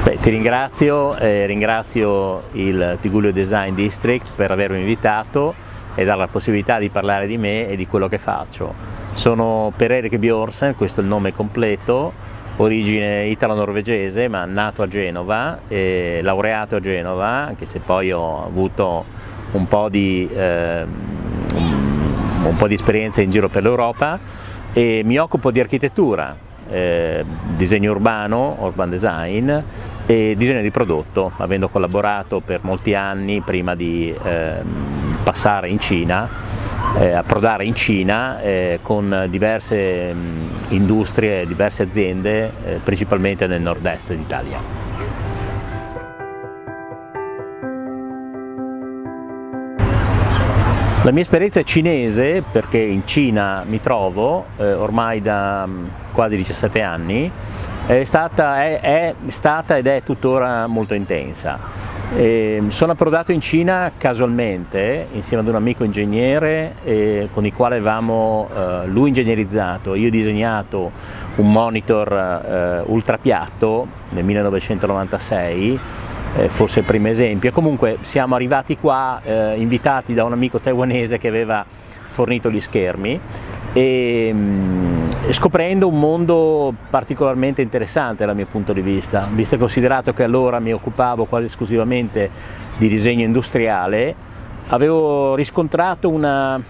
Beh, ti ringrazio, ringrazio il Tigullio Design District per avermi invitato e dare la possibilità di parlare di me e di quello che faccio. Sono Per Erik Bjørnsen, questo è il nome completo, origine italo-norvegese ma nato a Genova, laureato a Genova, anche se poi ho avuto un po' di esperienza in giro per l'Europa, e mi occupo di architettura, disegno urbano, urban design e disegno di prodotto, avendo collaborato per molti anni prima di passare in Cina, approdare in Cina con diverse industrie, diverse aziende, principalmente nel nord-est d'Italia. La mia esperienza è cinese, perché in Cina mi trovo ormai da quasi 17 anni, è stata ed è tuttora molto intensa. Sono approdato in Cina casualmente insieme ad un amico ingegnere con il quale avevamo lui ingegnerizzato, io disegnato un monitor ultrapiatto nel 1996, forse il primo esempio. Comunque siamo arrivati qua invitati da un amico taiwanese che aveva fornito gli schermi e scoprendo un mondo particolarmente interessante dal mio punto di vista, visto e considerato che allora mi occupavo quasi esclusivamente di disegno industriale. Avevo riscontrato una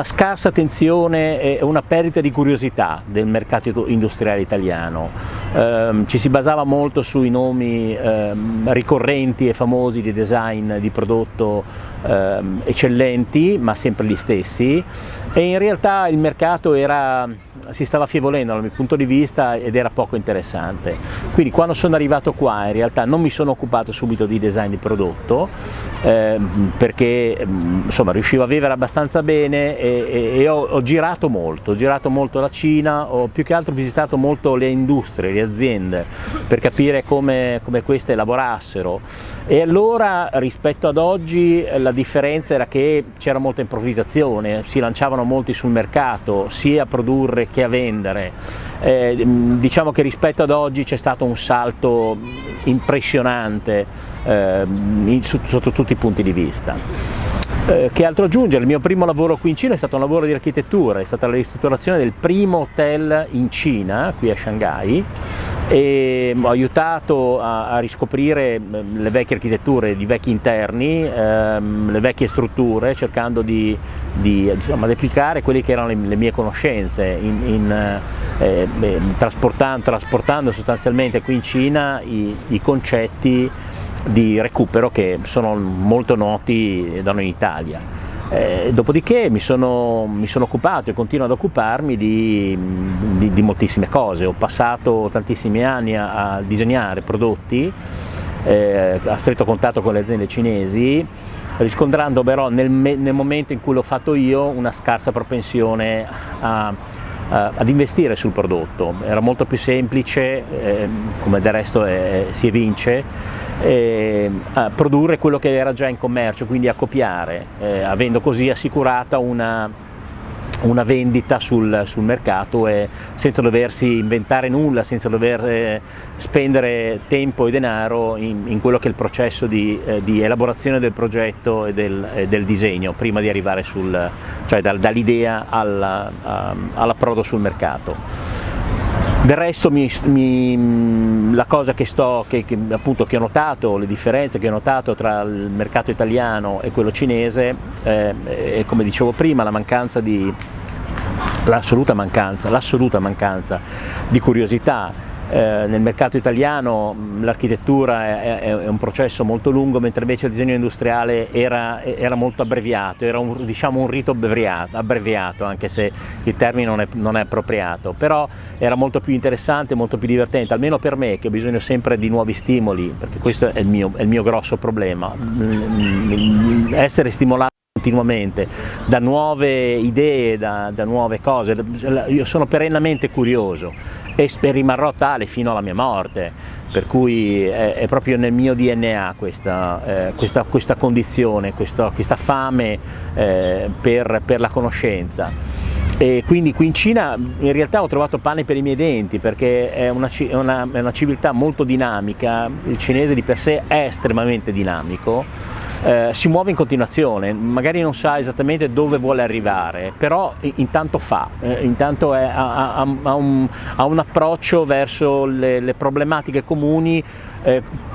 scarsa attenzione e una perdita di curiosità del mercato industriale italiano. Ci si basava molto sui nomi ricorrenti e famosi di design di prodotto eccellenti, ma sempre gli stessi, e in realtà il mercato si stava affievolendo dal mio punto di vista ed era poco interessante. Quindi quando sono arrivato qua in realtà non mi sono occupato subito di design di prodotto, perché insomma riuscivo a vivere abbastanza bene e ho girato molto la Cina, ho più che altro visitato molto le industrie, le aziende, per capire come queste lavorassero, e allora rispetto ad oggi la differenza era che c'era molta improvvisazione, si lanciavano molti sul mercato sia a produrre che a vendere. Diciamo che rispetto ad oggi c'è stato un salto impressionante sotto tutti i punti di vista. Che altro aggiungere? Il mio primo lavoro qui in Cina è stato un lavoro di architettura, è stata la ristrutturazione del primo hotel in Cina, qui a Shanghai, e ho aiutato a riscoprire le vecchie architetture, i vecchi interni, le vecchie strutture, cercando di applicare quelle che erano le mie conoscenze, trasportando sostanzialmente qui in Cina i concetti di recupero che sono molto noti da noi in Italia. Dopodiché mi sono occupato e continuo ad occuparmi di moltissime cose. Ho passato tantissimi anni a disegnare prodotti a stretto contatto con le aziende cinesi, riscontrando però nel momento in cui l'ho fatto io una scarsa propensione ad investire sul prodotto. Era molto più semplice, come del resto si evince, a produrre quello che era già in commercio, quindi a copiare, avendo così assicurata una vendita sul mercato e senza doversi inventare nulla, senza dover spendere tempo e denaro in quello che è il processo di elaborazione del progetto e del disegno prima di arrivare cioè dall'idea all'approdo sul mercato. Del resto la cosa che ho notato, le differenze che ho notato tra il mercato italiano e quello cinese, è, come dicevo prima, l'assoluta mancanza di curiosità. Nel mercato italiano l'architettura è un processo molto lungo, mentre invece il disegno industriale era molto abbreviato, era un rito abbreviato, anche se il termine non è appropriato, però era molto più interessante, molto più divertente, almeno per me, che ho bisogno sempre di nuovi stimoli, perché questo è il mio grosso problema, essere stimolato continuamente da nuove idee, da nuove cose. Io sono perennemente curioso e rimarrò tale fino alla mia morte, per cui è proprio nel mio DNA questa condizione, questa fame per la conoscenza. E quindi qui in Cina in realtà ho trovato pane per i miei denti, perché è una civiltà molto dinamica, il cinese di per sé è estremamente dinamico. Si muove in continuazione, magari non sa esattamente dove vuole arrivare, però intanto intanto ha un approccio verso le problematiche comuni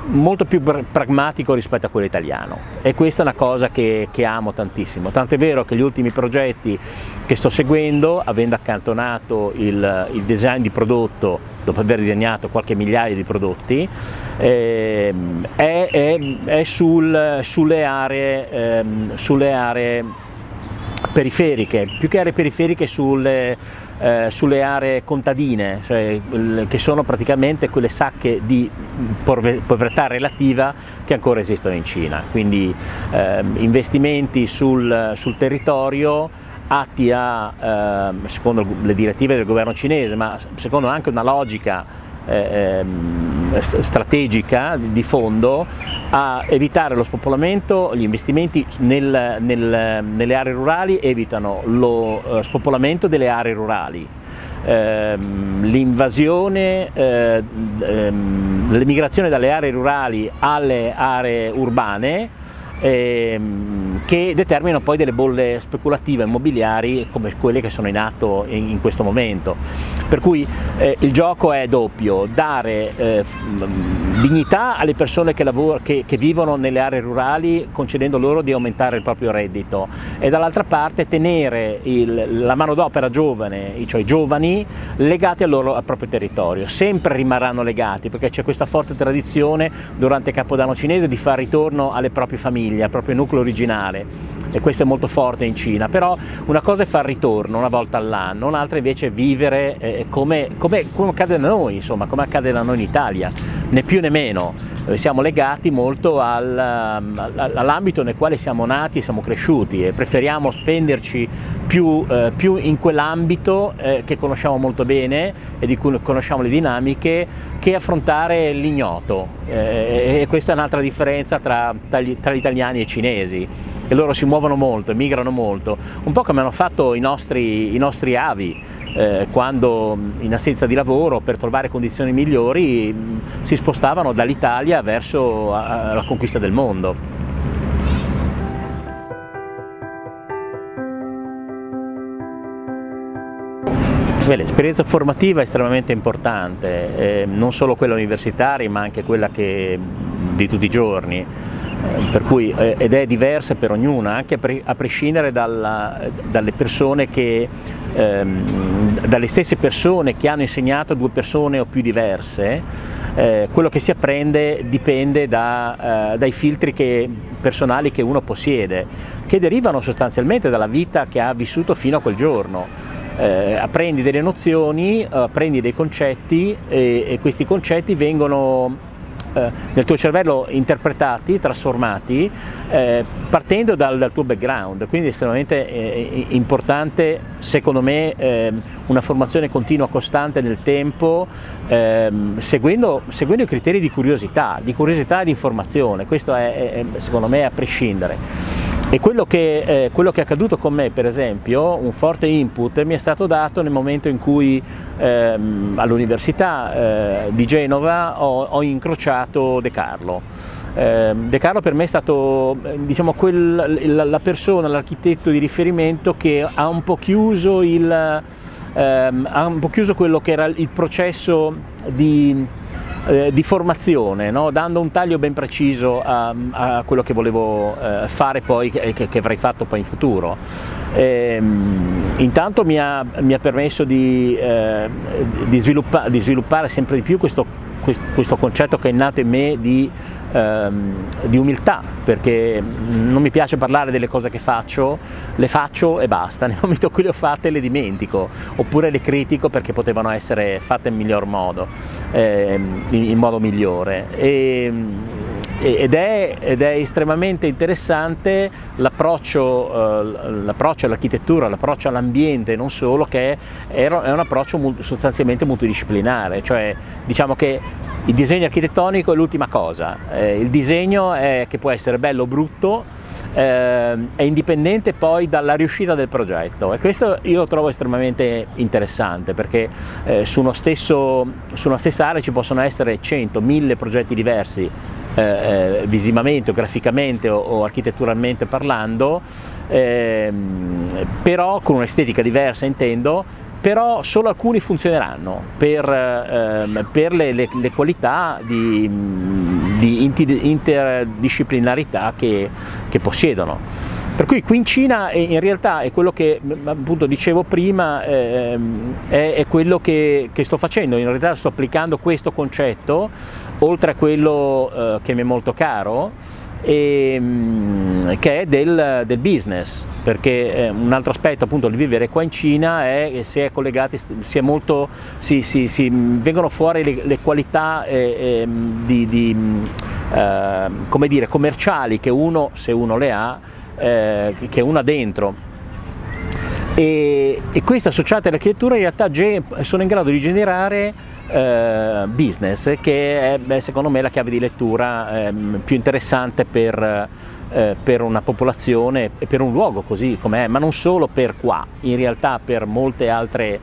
molto più pragmatico rispetto a quello italiano, e questa è una cosa che amo tantissimo, tant'è vero che gli ultimi progetti che sto seguendo, avendo accantonato il design di prodotto dopo aver disegnato qualche migliaia di prodotti, è sulle aree periferiche, più che aree periferiche sulle aree contadine, cioè, che sono praticamente quelle sacche di povertà relativa che ancora esistono in Cina, quindi investimenti sul territorio atti a, secondo le direttive del governo cinese, ma secondo anche una logica strategica di fondo, a evitare lo spopolamento. Gli investimenti nelle aree rurali evitano lo spopolamento delle aree rurali, l'invasione, l'emigrazione dalle aree rurali alle aree urbane, che determinano poi delle bolle speculative immobiliari come quelle che sono in atto in questo momento. Per cui il gioco è doppio: dare dignità alle persone che vivono nelle aree rurali, concedendo loro di aumentare il proprio reddito, e dall'altra parte tenere la manodopera giovane, cioè i giovani, legati al proprio territorio. Sempre rimarranno legati, perché c'è questa forte tradizione durante il Capodanno cinese di far ritorno alle proprie famiglie, al proprio nucleo originale, e questo è molto forte in Cina. Però una cosa è far ritorno una volta all'anno, un'altra invece è vivere come accade da noi, insomma, come accade da noi in Italia, né più né meno. Siamo legati molto all'ambito nel quale siamo nati e siamo cresciuti, e preferiamo spenderci più in quell'ambito che conosciamo molto bene e di cui conosciamo le dinamiche, che affrontare l'ignoto, e questa è un'altra differenza tra gli italiani e i cinesi, e loro si muovono molto, emigrano molto, un po' come hanno fatto i nostri avi, quando in assenza di lavoro, per trovare condizioni migliori, si spostavano dall'Italia verso la conquista del mondo. L'esperienza formativa è estremamente importante, non solo quella universitaria ma anche quella di tutti i giorni, per cui, ed è diversa per ognuna, anche a prescindere dalle persone dalle stesse persone che hanno insegnato a due persone o più diverse. Quello che si apprende dipende dai filtri personali che uno possiede, che derivano sostanzialmente dalla vita che ha vissuto fino a quel giorno. Apprendi delle nozioni, apprendi dei concetti, e questi concetti vengono nel tuo cervello interpretati, trasformati, partendo dal tuo background. Quindi è estremamente importante, secondo me, una formazione continua, costante nel tempo, seguendo i criteri di curiosità e di informazione. Questo è secondo me a prescindere. E quello che è accaduto con me, per esempio, un forte input mi è stato dato nel momento in cui all'Università di Genova ho incrociato De Carlo. De Carlo per me è stato, diciamo, la persona, l'architetto di riferimento che ha un po' chiuso quello che era il processo di formazione, no? Dando un taglio ben preciso a quello che volevo fare poi, che avrei fatto poi in futuro. Intanto mi ha permesso di sviluppare sempre di più questo concetto che è nato in me di umiltà, perché non mi piace parlare delle cose che faccio, le faccio e basta. Nel momento in cui le ho fatte le dimentico, oppure le critico perché potevano essere fatte in miglior modo, in modo migliore. ed è estremamente interessante l'approccio all'architettura, l'approccio all'ambiente, non solo, che è un approccio sostanzialmente multidisciplinare, cioè diciamo che il disegno architettonico è l'ultima cosa, il disegno che può essere bello o brutto, è indipendente poi dalla riuscita del progetto, e questo io trovo estremamente interessante, perché su una stessa area ci possono essere 100, 1000 progetti diversi, visivamente o graficamente o architetturalmente parlando, però con un'estetica diversa, intendo, però solo alcuni funzioneranno per le qualità di interdisciplinarità che possiedono. Per cui qui in Cina in realtà è quello che appunto dicevo prima, è quello che sto facendo. In realtà sto applicando questo concetto, oltre a quello che mi è molto caro, che è del business, perché un altro aspetto appunto di vivere qua in Cina è che si è collegati, vengono fuori le qualità come dire, commerciali che uno, se uno le ha, che uno ha dentro, e queste associate all'architettura in realtà sono in grado di generare business, che è secondo me la chiave di lettura più interessante per una popolazione e per un luogo così com'è, ma non solo per qua, in realtà per molti altri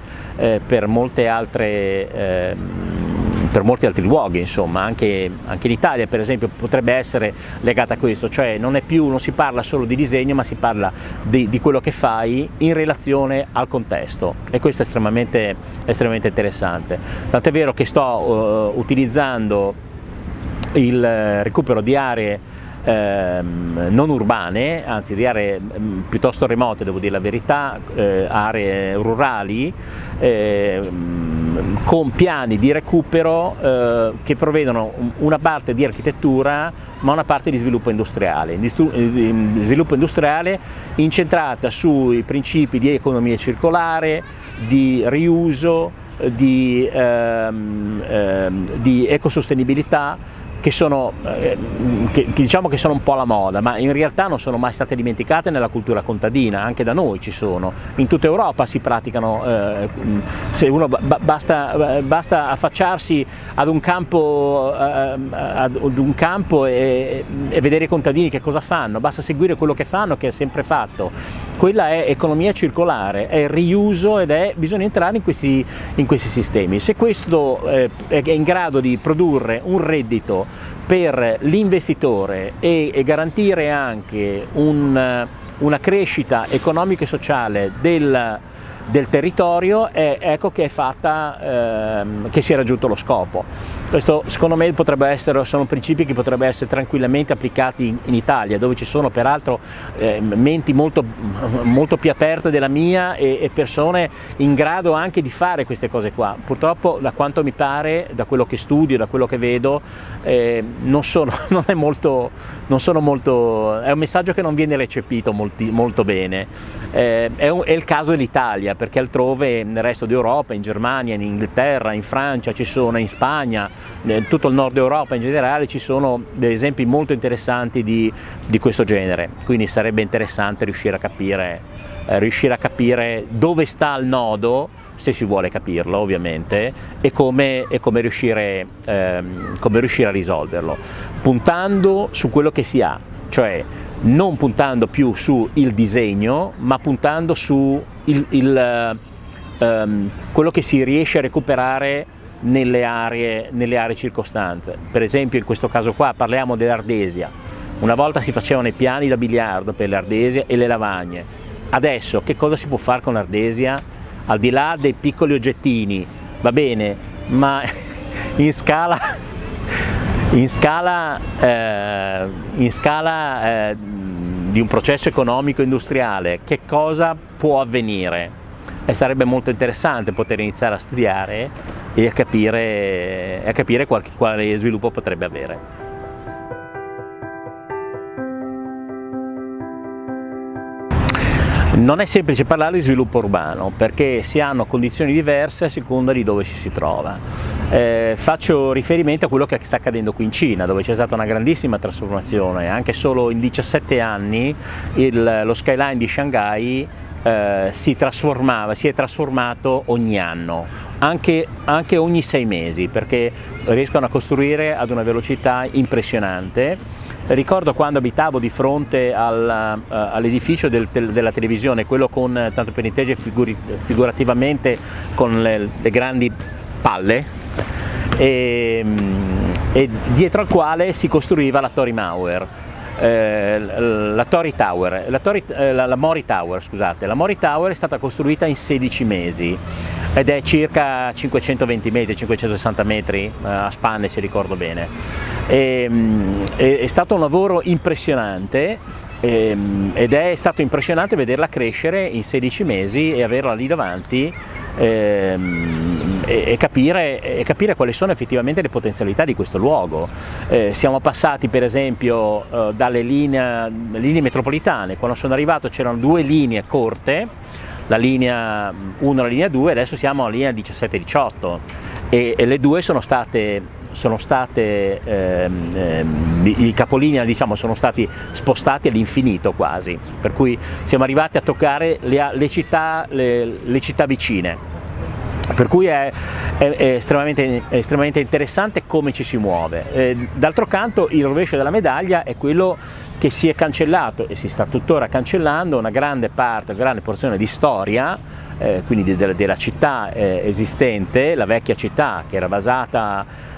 luoghi, insomma, anche in Italia per esempio potrebbe essere legata a questo, cioè non si parla solo di disegno, ma si parla di quello che fai in relazione al contesto, e questo è estremamente interessante. Tant'è vero che sto utilizzando il recupero di aree non urbane, anzi di aree piuttosto remote, devo dire la verità, aree rurali, con piani di recupero che prevedono una parte di architettura ma una parte di sviluppo industriale, incentrata sui principi di economia circolare, di riuso, di ecosostenibilità, che diciamo che sono un po' alla moda, ma in realtà non sono mai state dimenticate nella cultura contadina. Anche da noi ci sono, in tutta Europa si praticano, se uno basta affacciarsi ad un campo, e vedere i contadini che cosa fanno, basta seguire quello che fanno, che è sempre fatto. Quella è economia circolare, è riuso, bisogna entrare in questi sistemi. Se questo è in grado di produrre un reddito per l'investitore e garantire anche una crescita economica e sociale del territorio, ecco che è fatta, che si è raggiunto lo scopo. Questo secondo me sono principi che potrebbero essere tranquillamente applicati in Italia, dove ci sono peraltro menti molto più aperte della mia e persone in grado anche di fare queste cose qua. Purtroppo, da quanto mi pare, da quello che studio, da quello che vedo, è un messaggio che non viene recepito molto bene. È il caso dell'Italia, perché altrove, nel resto d'Europa, in Germania, in Inghilterra, in Francia, in Spagna, in tutto il nord Europa in generale, ci sono degli esempi molto interessanti di questo genere. Quindi sarebbe interessante riuscire a capire dove sta il nodo, se si vuole capirlo ovviamente, e come riuscire a risolverlo, puntando su quello che si ha, cioè non puntando più su il disegno, ma puntando su quello che si riesce a recuperare nelle aree circostanze. Per esempio, in questo caso qua parliamo dell'Ardesia. Una volta si facevano i piani da biliardo per l'Ardesia e le lavagne. Adesso che cosa si può fare con l'Ardesia? Al di là dei piccoli oggettini, va bene, ma in scala di un processo economico industriale, che cosa può avvenire? E sarebbe molto interessante poter iniziare a studiare e a capire quale sviluppo potrebbe avere. Non è semplice parlare di sviluppo urbano perché si hanno condizioni diverse a seconda di dove ci si trova. Faccio riferimento a quello che sta accadendo qui in Cina, dove c'è stata una grandissima trasformazione. Anche solo in 17 anni lo skyline di Shanghai si è trasformato ogni anno, anche ogni 6 mesi, perché riescono a costruire ad una velocità impressionante. Ricordo quando abitavo di fronte all'edificio della televisione, quello con, tanto per intendere figurativamente, con le grandi palle, e dietro al quale si costruiva la Torre Mauer. La Mori Tower, scusate. La Mori Tower è stata costruita in 16 mesi ed è circa 520 metri, 560 metri a spanne, se ricordo bene. È stato un lavoro impressionante ed è stato impressionante vederla crescere in 16 mesi e averla lì davanti e capire quali sono effettivamente le potenzialità di questo luogo. Siamo passati per esempio dalle linee metropolitane. Quando sono arrivato c'erano 2 linee corte, la linea 1 e la linea 2, adesso siamo alla linea 17 e 18 e le due sono state i capolinea, diciamo, sono stati spostati all'infinito quasi, per cui siamo arrivati a toccare le città vicine. Per cui è estremamente interessante come ci si muove. D'altro canto il rovescio della medaglia è quello che si è cancellato e si sta tuttora cancellando una grande porzione di storia, quindi della città esistente, la vecchia città che era basata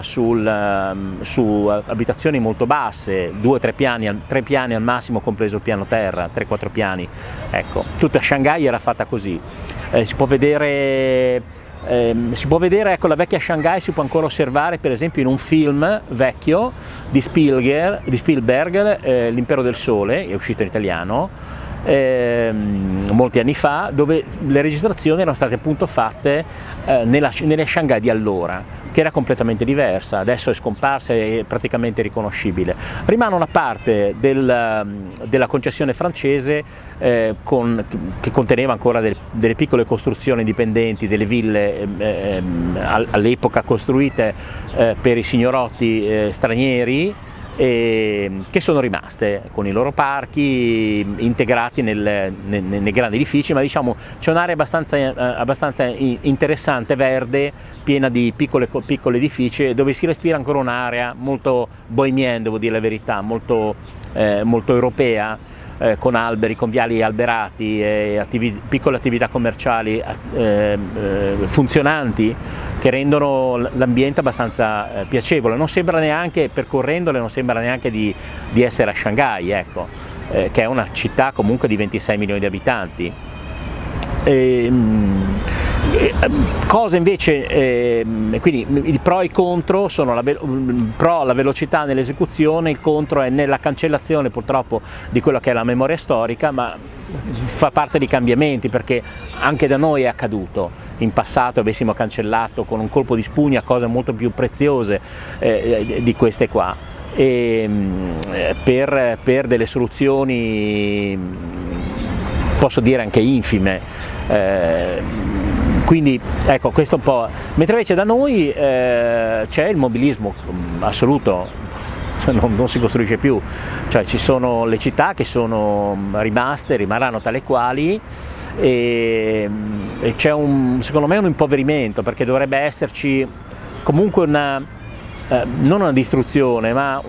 su abitazioni molto basse, 2-3 piani, 3 piani al massimo compreso il piano terra, 3-4 piani. Ecco, tutta Shanghai era fatta così. Si può vedere, ecco, la vecchia Shanghai si può ancora osservare per esempio in un film vecchio di Spielberg, L'Impero del Sole, è uscito in italiano, molti anni fa, dove le registrazioni erano state appunto fatte nella Shanghai di allora, che era completamente diversa. Adesso è scomparsa e è praticamente riconoscibile. Rimane una parte della concessione francese che conteneva ancora delle piccole costruzioni dipendenti, delle ville all'epoca costruite per i signorotti stranieri, che sono rimaste con i loro parchi integrati nei grandi edifici, ma diciamo c'è un'area abbastanza interessante, verde, piena di piccoli edifici, dove si respira ancora un'area molto bohemienne, devo dire la verità, molto europea, con alberi, con viali alberati e piccole attività commerciali funzionanti, che rendono l'ambiente abbastanza piacevole. Non sembra neanche, percorrendole, non sembra neanche di essere a Shanghai, ecco, che è una città comunque di 26 milioni di abitanti. Cosa invece, quindi i pro e i contro sono il pro la velocità nell'esecuzione, il contro è nella cancellazione purtroppo di quello che è la memoria storica, ma fa parte di cambiamenti, perché anche da noi è accaduto. In passato avessimo cancellato con un colpo di spugna cose molto più preziose di queste qua, per delle soluzioni, posso dire anche infime. Quindi ecco, questo un po'. Mentre invece da noi c'è il mobilismo assoluto, non si costruisce più, cioè ci sono le città che sono rimarranno tale quali, e c'è secondo me un impoverimento, perché dovrebbe esserci comunque non una distruzione, ma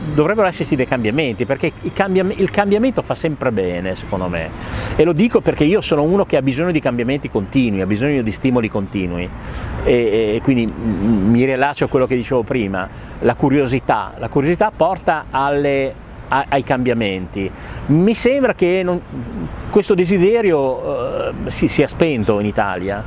dovrebbero esserci dei cambiamenti, perché il cambiamento fa sempre bene, secondo me, e lo dico perché io sono uno che ha bisogno di cambiamenti continui, ha bisogno di stimoli continui, e quindi mi riallaccio a quello che dicevo prima, la curiosità porta ai cambiamenti. Mi sembra che questo desiderio si sia spento in Italia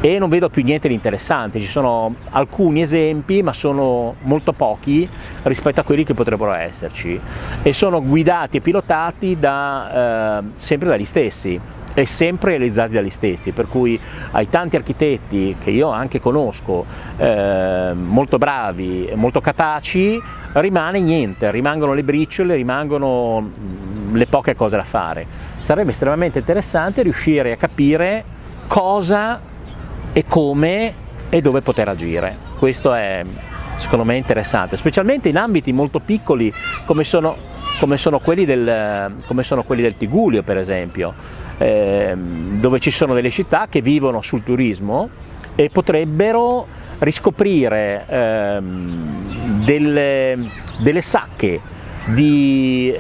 e non vedo più niente di interessante. Ci sono alcuni esempi, ma sono molto pochi rispetto a quelli che potrebbero esserci, e sono guidati e pilotati sempre dagli stessi e sempre realizzati dagli stessi, per cui ai tanti architetti che io anche conosco, molto bravi, molto capaci, rimane niente, rimangono le briciole, rimangono le poche cose da fare. Sarebbe estremamente interessante riuscire a capire cosa e come e dove poter agire. Questo è secondo me interessante, specialmente in ambiti molto piccoli come sono quelli del Tigullio, per esempio, dove ci sono delle città che vivono sul turismo e potrebbero riscoprire delle sacche di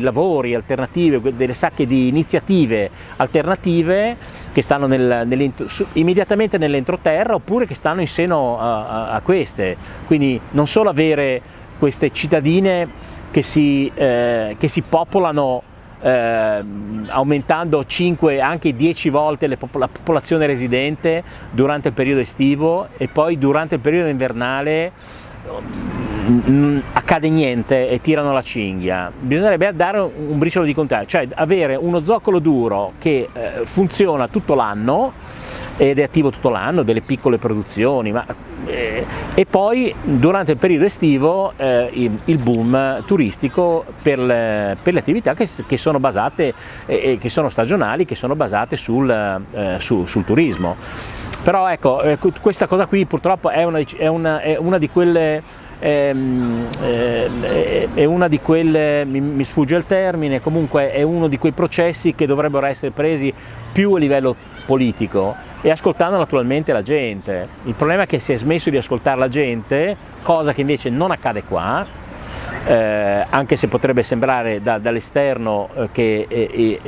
lavori alternativi, delle sacche di iniziative alternative che stanno immediatamente nell'entroterra, oppure che stanno in seno a queste. Quindi non solo avere queste cittadine che si popolano aumentando 5, anche 10 volte la popolazione residente durante il periodo estivo, e poi durante il periodo invernale accade niente e tirano la cinghia. Bisognerebbe dare un briciolo di contrario, cioè avere uno zoccolo duro che funziona tutto l'anno ed è attivo tutto l'anno, delle piccole produzioni, e poi durante il periodo estivo il boom turistico per le attività che sono basate e che sono stagionali, che sono basate sul turismo. Però ecco, questa cosa qui purtroppo è una di quelle, mi sfugge il termine, comunque è uno di quei processi che dovrebbero essere presi più a livello politico e ascoltando naturalmente la gente. Il problema è che si è smesso di ascoltare la gente, cosa che invece non accade qua, anche se potrebbe sembrare dall'esterno che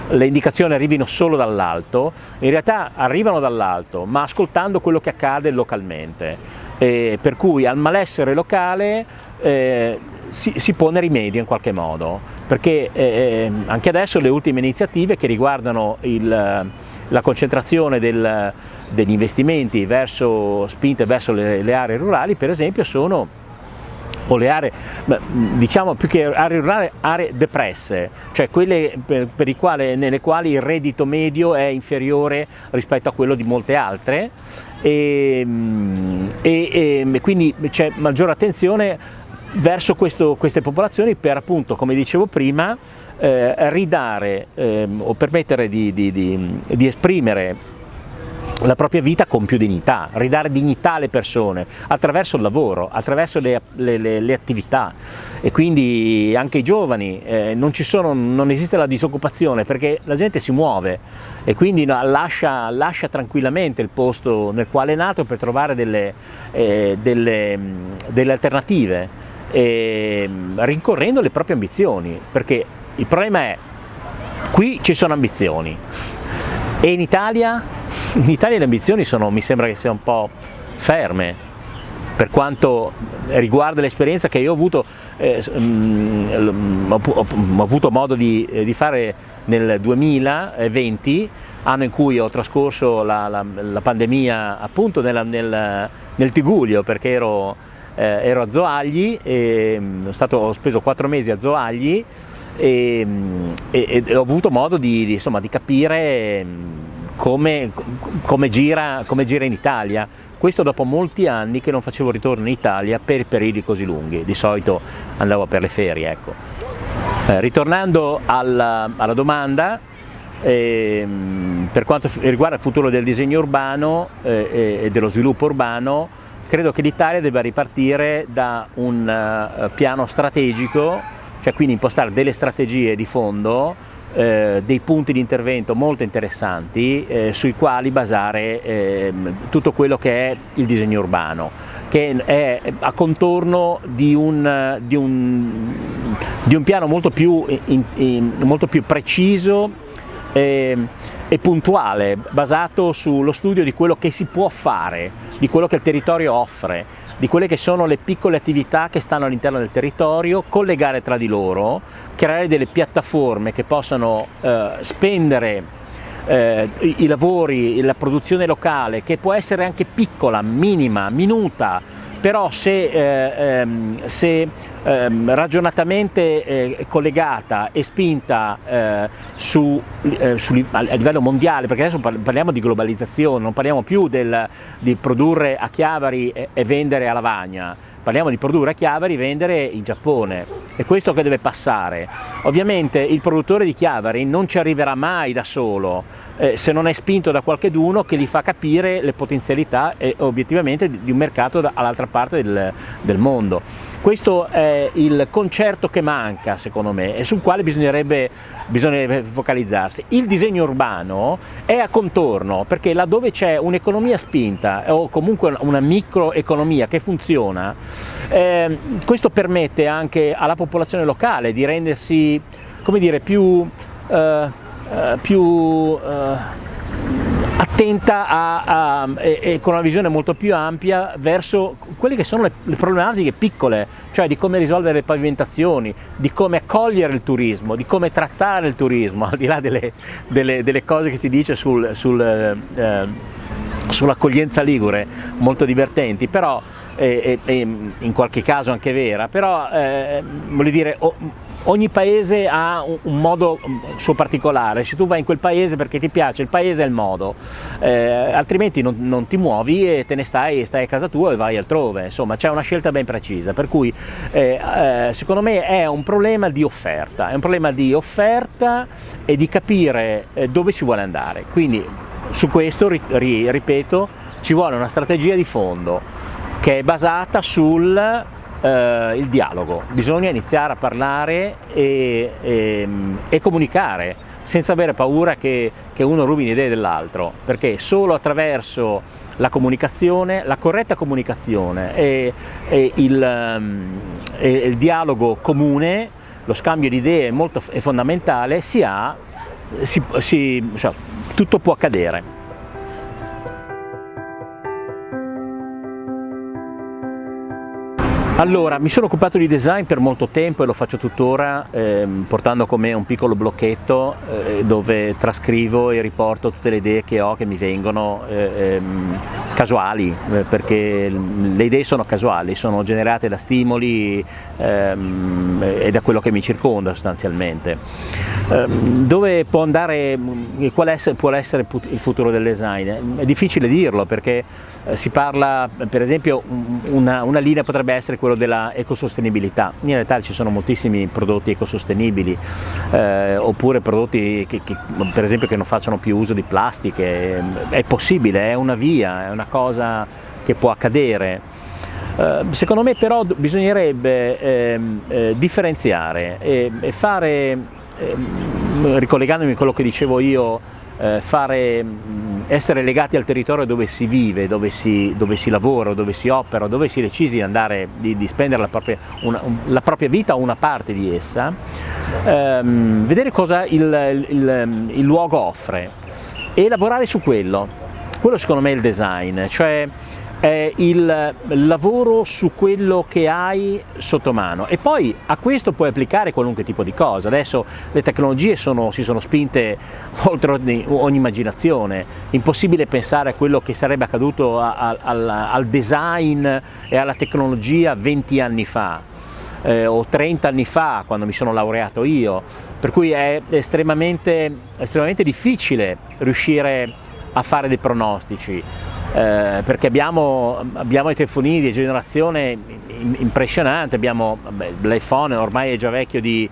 le indicazioni arrivino solo dall'alto. In realtà arrivano dall'alto, ma ascoltando quello che accade localmente, per cui al malessere locale si pone rimedio in qualche modo, perché anche adesso le ultime iniziative che riguardano la concentrazione degli investimenti spinte verso le aree rurali, per esempio, o le aree, diciamo più che aree rurali, aree depresse, cioè quelle nelle quali il reddito medio è inferiore rispetto a quello di molte altre, e quindi c'è maggiore attenzione verso queste popolazioni per, appunto, come dicevo prima, ridare o permettere di esprimere la propria vita con più dignità, ridare dignità alle persone attraverso il lavoro, attraverso le attività, e quindi anche i giovani, non esiste la disoccupazione perché la gente si muove e quindi lascia tranquillamente il posto nel quale è nato per trovare delle alternative, rincorrendo le proprie ambizioni, perché il problema è qui ci sono ambizioni e in Italia le ambizioni mi sembra che siano un po' ferme, per quanto riguarda l'esperienza che io ho avuto, ho avuto modo di fare nel 2020, anno in cui ho trascorso la pandemia appunto nel Tigullio, perché ero a Zoagli e ho speso 4 mesi a Zoagli e ho avuto modo di capire come gira in Italia. Questo dopo molti anni che non facevo ritorno in Italia per periodi così lunghi, di solito andavo per le ferie, ecco. Ritornando alla domanda, per quanto riguarda il futuro del disegno urbano e dello sviluppo urbano, credo che l'Italia debba ripartire da un piano strategico, cioè quindi impostare delle strategie di fondo, dei punti di intervento molto interessanti sui quali basare tutto quello che è il disegno urbano, che è a contorno di un piano molto più preciso e puntuale, basato sullo studio di quello che si può fare, di quello che il territorio offre, di quelle che sono le piccole attività che stanno all'interno del territorio, collegare tra di loro, creare delle piattaforme che possano spendere i lavori, la produzione locale, che può essere anche piccola, minima, minuta, però se ragionatamente collegata e spinta a livello mondiale, perché adesso parliamo di globalizzazione, non parliamo più di produrre a Chiavari e vendere a Lavagna, parliamo di produrre a Chiavari e vendere in Giappone, è questo che deve passare. Ovviamente il produttore di Chiavari non ci arriverà mai da solo, se non è spinto da qualcheduno che gli fa capire le potenzialità obiettivamente di un mercato all'altra parte del mondo. Questo è il concerto che manca, secondo me, e sul quale bisognerebbe focalizzarsi. Il disegno urbano è a contorno, perché laddove c'è un'economia spinta o comunque una microeconomia che funziona, questo permette anche alla popolazione locale di rendersi, come dire, più attenta e con una visione molto più ampia verso quelle che sono le problematiche piccole, cioè di come risolvere le pavimentazioni, di come accogliere il turismo, di come trattare il turismo, al di là delle cose che si dice sull'accoglienza ligure, molto divertenti, però in qualche caso anche vera, però voglio dire, ogni paese ha un modo suo particolare. Se tu vai in quel paese perché ti piace il paese è il modo, altrimenti non ti muovi e te ne stai a casa tua e vai altrove. Insomma, c'è una scelta ben precisa, per cui secondo me è un problema di offerta, e di capire dove si vuole andare. Quindi su questo, ripeto, ci vuole una strategia di fondo che è basata sul il dialogo. Bisogna iniziare a parlare e comunicare senza avere paura che uno rubi le idee dell'altro, perché solo attraverso la comunicazione, la corretta comunicazione e il dialogo comune, lo scambio di idee è fondamentale, cioè, tutto può accadere. Allora, mi sono occupato di design per molto tempo e lo faccio tuttora, portando con me un piccolo blocchetto dove trascrivo e riporto tutte le idee che ho, che mi vengono casuali, perché le idee sono casuali, sono generate da stimoli e da quello che mi circonda sostanzialmente. Dove può andare, può essere il futuro del design? È difficile dirlo, perché si parla, per esempio, una linea potrebbe essere quello della ecosostenibilità. In realtà ci sono moltissimi prodotti ecosostenibili, oppure prodotti che per esempio che non facciano più uso di plastiche. È possibile, è una via, è una cosa che può accadere. Secondo me però bisognerebbe differenziare e fare, ricollegandomi a quello che dicevo io, essere legati al territorio dove si vive, dove si lavora, dove si opera, dove si è decisi di andare, di spendere la propria vita o una parte di essa, vedere cosa il luogo offre e lavorare su quello. Quello secondo me è il design, cioè è il lavoro su quello che hai sotto mano, e poi a questo puoi applicare qualunque tipo di cosa. Adesso le tecnologie si sono spinte oltre ogni immaginazione. Impossibile pensare a quello che sarebbe accaduto al design e alla tecnologia 20 anni fa o 30 anni fa, quando mi sono laureato io, per cui è estremamente difficile riuscire a fare dei pronostici. Perché abbiamo i telefonini di generazione impressionante, abbiamo l'iPhone, ormai è già vecchio di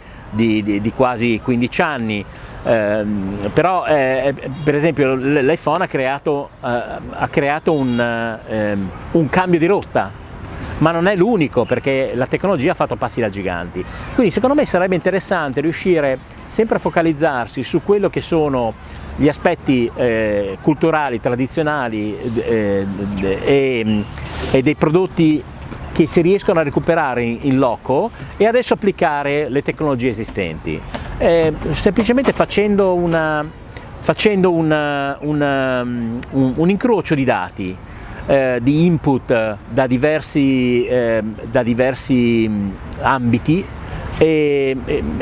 quasi 15 anni, però per esempio l'iPhone ha creato un cambio di rotta, ma non è l'unico, perché la tecnologia ha fatto passi da giganti. Quindi secondo me sarebbe interessante riuscire sempre a focalizzarsi su quello che sono gli aspetti culturali, tradizionali e dei prodotti che si riescono a recuperare in loco, e adesso applicare le tecnologie esistenti, semplicemente facendo un incrocio di dati, di input da diversi ambiti. È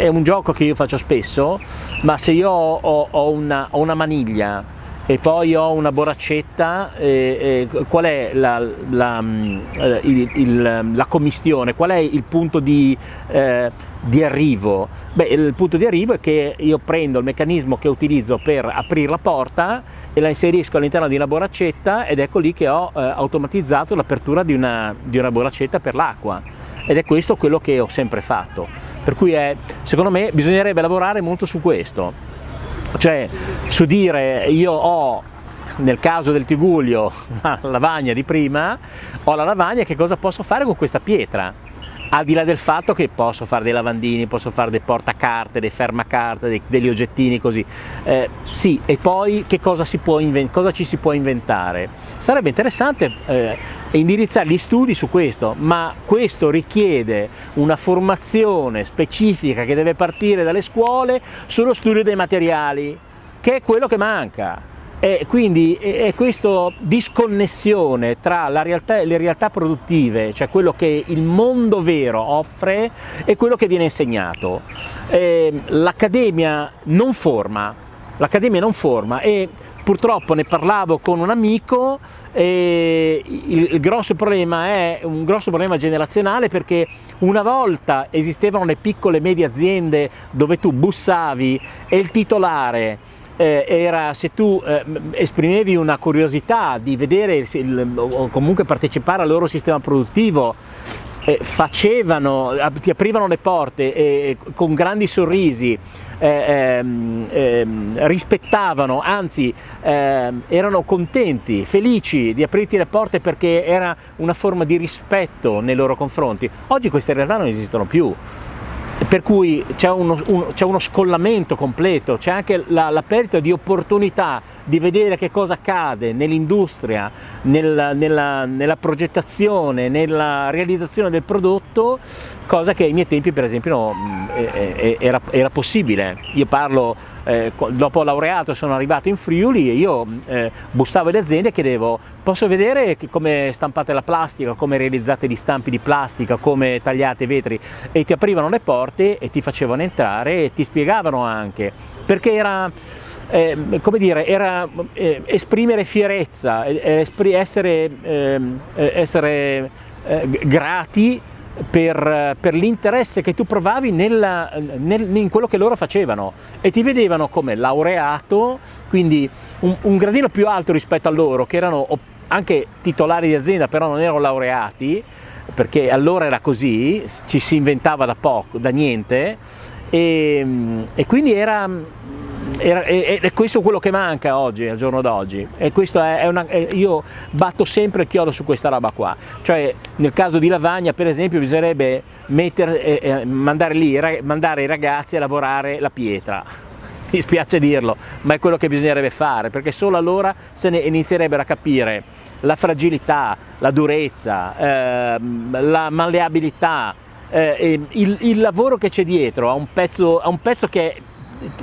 un gioco che io faccio spesso, ma se io ho una maniglia e poi ho una borraccetta, qual è la commistione, qual è il punto di arrivo? Beh, il punto di arrivo è che io prendo il meccanismo che utilizzo per aprire la porta e la inserisco all'interno di una borraccetta, ed ecco lì che ho automatizzato l'apertura di una borraccetta per l'acqua, ed è questo quello che ho sempre fatto. Per cui secondo me bisognerebbe lavorare molto su questo, cioè su dire: io ho, nel caso del Tigullio, la lavagna di prima, ho la lavagna, che cosa posso fare con questa pietra? Al di là del fatto che posso fare dei lavandini, posso fare dei portacarte, dei fermacarte, degli oggettini così, sì, e poi che cosa ci si può inventare? Sarebbe interessante indirizzare gli studi su questo, ma questo richiede una formazione specifica che deve partire dalle scuole sullo studio dei materiali, che è quello che manca. E quindi è questa disconnessione tra la realtà e le realtà produttive, cioè quello che il mondo vero offre e quello che viene insegnato. L'accademia non forma, e purtroppo ne parlavo con un amico, e il grosso problema è un grosso problema generazionale, perché una volta esistevano le piccole e medie aziende dove tu bussavi e il titolare era, se tu esprimevi una curiosità di vedere o comunque partecipare al loro sistema produttivo, ti aprivano le porte con grandi sorrisi, rispettavano, anzi erano contenti, felici di aprirti le porte, perché era una forma di rispetto nei loro confronti. Oggi queste realtà non esistono più. Per cui c'è uno scollamento completo, c'è anche la perdita di opportunità di vedere che cosa accade nell'industria, nella progettazione, nella realizzazione del prodotto, cosa che ai miei tempi, per esempio, era possibile. Io parlo, dopo laureato sono arrivato in Friuli e io bussavo alle aziende e chiedevo: posso vedere come stampate la plastica, come realizzate gli stampi di plastica, come tagliate i vetri? E ti aprivano le porte e ti facevano entrare e ti spiegavano anche, perché era esprimere fierezza, essere grati per l'interesse che tu provavi in quello che loro facevano, e ti vedevano come laureato, quindi un gradino più alto rispetto a loro, che erano anche titolari di azienda, però non erano laureati, perché allora era così, ci si inventava da poco, da niente, e quindi è questo quello che manca oggi, al giorno d'oggi, e questo io batto sempre il chiodo su questa roba qua. Cioè, nel caso di Lavagna, per esempio, bisognerebbe mandare i ragazzi a lavorare la pietra. Mi spiace dirlo, ma è quello che bisognerebbe fare, perché solo allora se ne inizierebbero a capire la fragilità, la durezza, la malleabilità, il lavoro che c'è dietro a un pezzo che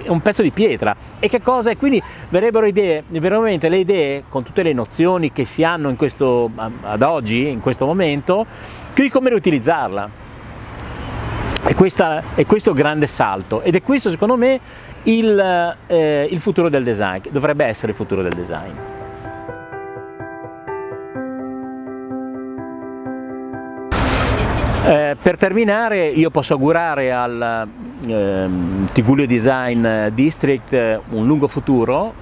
è un pezzo di pietra, e che cosa è. Quindi verrebbero veramente le idee, con tutte le nozioni che si hanno ad oggi, in questo momento, di come riutilizzarla. E questo è il grande salto, ed è questo, secondo me, il futuro del design, dovrebbe essere il futuro del design. Per terminare, io posso augurare al Tigullio Design District un lungo futuro,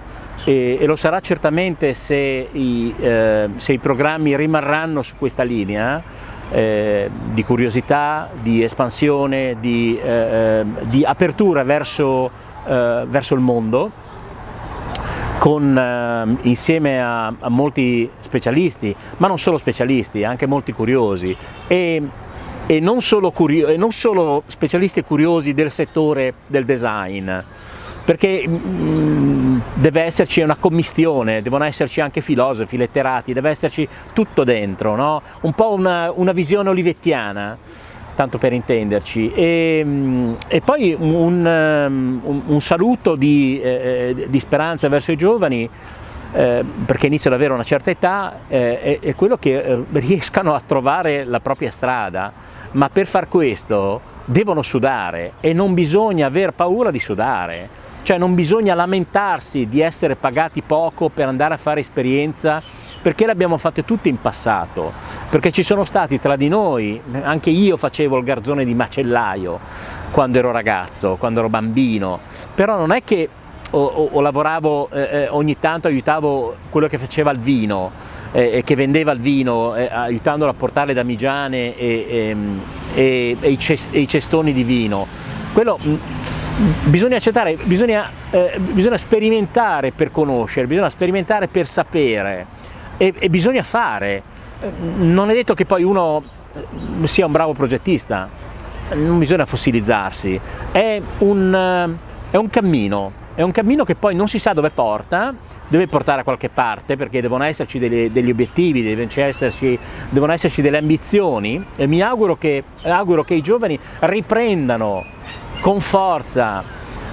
e lo sarà certamente se i programmi rimarranno su questa linea di curiosità, di espansione, di apertura verso il mondo, insieme a molti specialisti, ma non solo specialisti, anche molti curiosi, e non solo specialisti curiosi del settore del design, perché deve esserci una commistione, devono esserci anche filosofi, letterati, deve esserci tutto dentro, no? Un po' una visione olivettiana, tanto per intenderci, e poi un saluto di speranza verso i giovani, perché iniziano ad avere una certa età, è quello che riescano a trovare la propria strada, ma per far questo devono sudare, e non bisogna aver paura di sudare. cioè non bisogna lamentarsi di essere pagati poco per andare a fare esperienza, perché le abbiamo fatte tutte in passato, perché ci sono stati tra di noi, anche io facevo il garzone di macellaio quando ero ragazzo, quando ero bambino, però non è che o lavoravo, ogni tanto aiutavo quello che faceva il vino, che vendeva il vino, aiutandolo a portare le damigiane e i cestoni di vino. Quello bisogna accettare, bisogna sperimentare per conoscere, bisogna sperimentare per sapere e bisogna fare. Non è detto che poi uno sia un bravo progettista, non bisogna fossilizzarsi, è un cammino. È un cammino che poi non si sa dove porta, deve portare a qualche parte, perché devono esserci degli obiettivi, devono esserci delle ambizioni, e mi auguro che i giovani riprendano con forza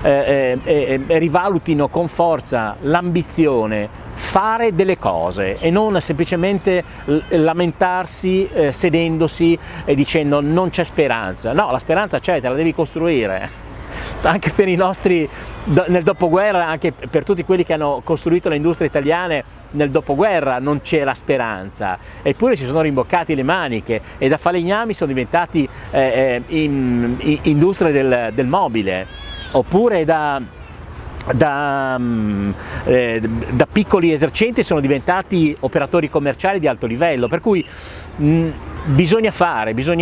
e rivalutino con forza l'ambizione, fare delle cose e non semplicemente lamentarsi sedendosi e dicendo non c'è speranza. No, la speranza c'è, te la devi costruire. Anche per i nostri, nel dopoguerra, anche per tutti quelli che hanno costruito le industrie italiane nel dopoguerra non c'era speranza, eppure si sono rimboccati le maniche e da falegnami sono diventati industrie del mobile, oppure da piccoli esercenti sono diventati operatori commerciali di alto livello, per cui bisogna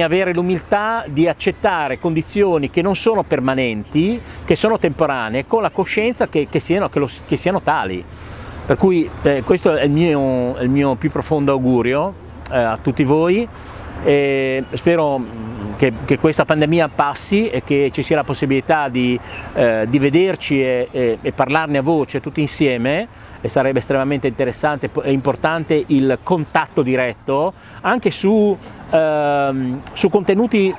avere l'umiltà di accettare condizioni che non sono permanenti, che sono temporanee, con la coscienza che siano tali. Per cui questo è il mio più profondo augurio a tutti voi, e spero che questa pandemia passi e che ci sia la possibilità di vederci e parlarne a voce tutti insieme, e sarebbe estremamente interessante e importante il contatto diretto anche su contenuti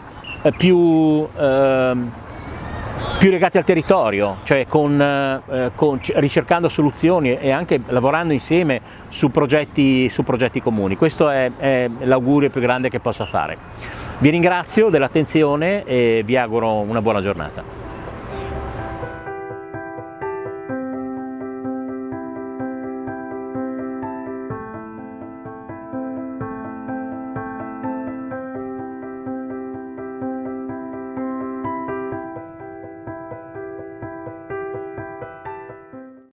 più legati al territorio, cioè ricercando soluzioni e anche lavorando insieme su progetti comuni. Questo è l'augurio più grande che possa fare. Vi ringrazio dell'attenzione e vi auguro una buona giornata.